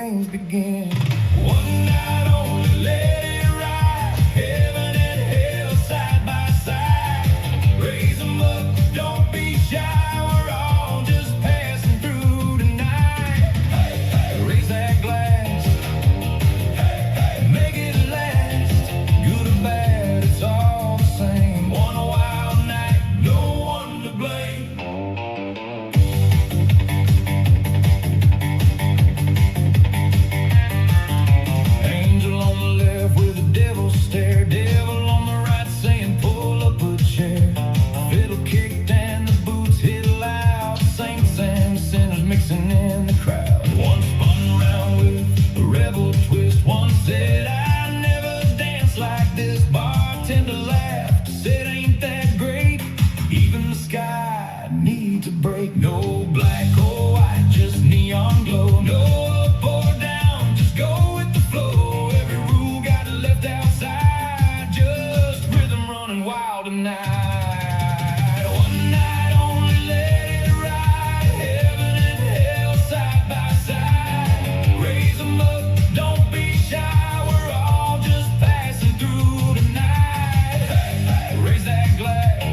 games begin. One night only, let it ride. Heaven and hell side by side. Raise them up, don't be shy. We're all just passing through tonight. Raise that glass, make it last. Good or bad, it's all the same. One wild night, no one to blame. Angel on the left with a devil stare. Devil on the right saying pull up a chair. Fiddle kicked and the boots hit loud. Saints and sinners mixing in the crowd. One spun round with a rebel twist. One said I never danced like this. Bartender laughed, said ain't that great. Even the sky needs a break. No black or white, just neon glow. No up or down, just go with the flow. Every rule got left outside, just rhythm running wild tonight. One night only, let it ride. Heaven and hell side by side. Raise them up, don't be shy. We're all just passing through tonight. Raise that glass,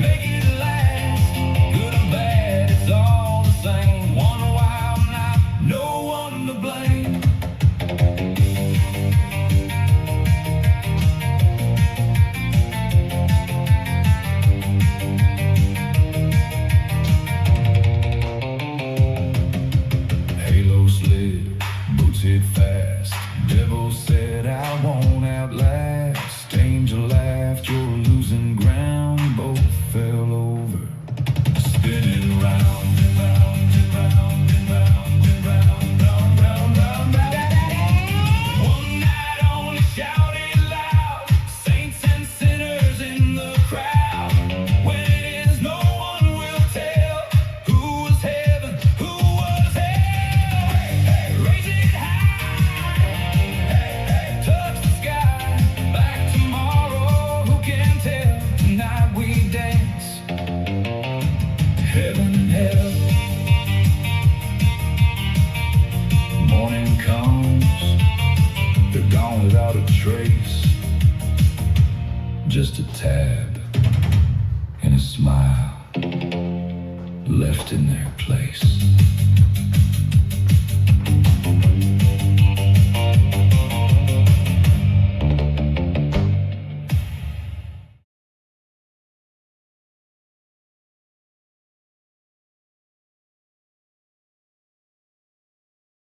make it last. Good or bad, it's all the same. One wild night, no one to blame. Halo slid, boots hit fast. Devil said I won't outlast. Angel laughed, you're losing ground. Both fell over, spinning round and round and round and round and round, round, round, round, round. One night only, shout it loud. Saints and sinners in the crowd. When it ends, no one will tell who was heaven, who was hell. Raise it high, touch the sky. Back tomorrow, who can tell? Tonight we dance, heaven and hell. Morning comes, they're gone without a trace. Just a tab and a smile left in their place.